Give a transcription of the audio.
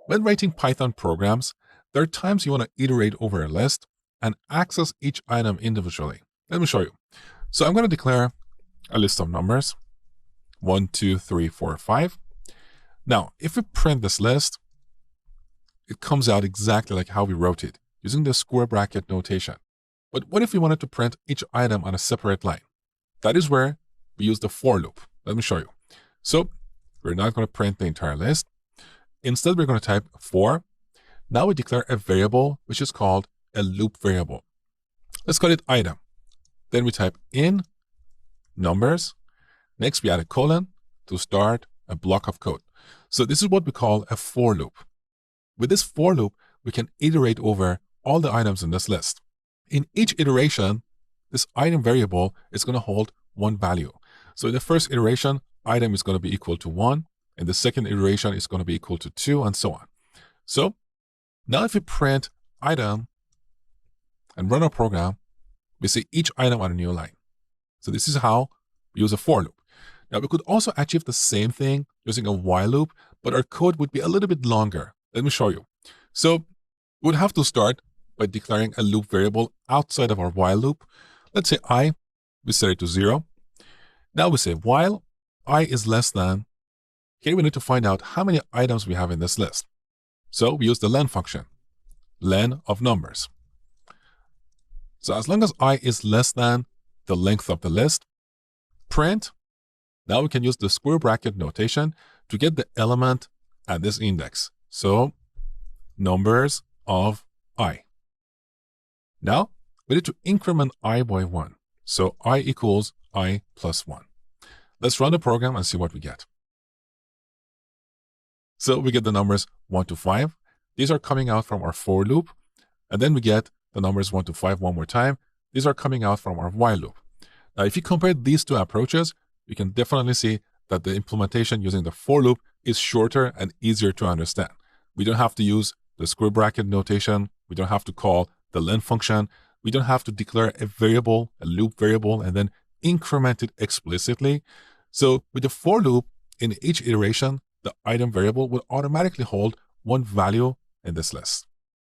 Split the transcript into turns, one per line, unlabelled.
When writing Python programs, there are times you want to iterate over a list and access each item individually. Let me show you. So I'm going to declare a list of numbers, 1, 2, 3, 4, 5. Now, if we print this list, it comes out exactly like how we wrote it, using the square bracket notation. But what if we wanted to print each item on a separate line? That is where we use the for loop. Let me show you. So we're not going to print the entire list. Instead, we're going to type for. Now we declare a variable, which is called a loop variable. Let's call it item. Then we type in numbers. Next, we add a colon to start a block of code. So this is what we call a for loop. With this for loop, we can iterate over all the items in this list. In each iteration, this item variable is going to hold one value. So in the first iteration, item is going to be equal to 1. In the second iteration, it's going to be equal to 2, and so on. So now if we print item and run our program, we see each item on a new line. So this is how we use a for loop. Now we could also achieve the same thing using a while loop, but our code would be a little bit longer. Let me show you. So we would have to start by declaring a loop variable outside of our while loop. Let's say I, we set it to 0. Now we say while I is less than. Here we need to find out how many items we have in this list. So we use the len function, len of numbers. So as long as I is less than the length of the list, print. Now we can use the square bracket notation to get the element at this index. So numbers of I. Now we need to increment I by 1. So I equals I plus 1. Let's run the program and see what we get. So we get the numbers 1 to 5. These are coming out from our for loop. And then we get the numbers 1 to 5 one more time. These are coming out from our while loop. Now, if you compare these two approaches, you can definitely see that the implementation using the for loop is shorter and easier to understand. We don't have to use the square bracket notation. We don't have to call the len function. We don't have to declare a variable, a loop variable, and then increment it explicitly. So with the for loop, in each iteration, the item variable will automatically hold one value in this list.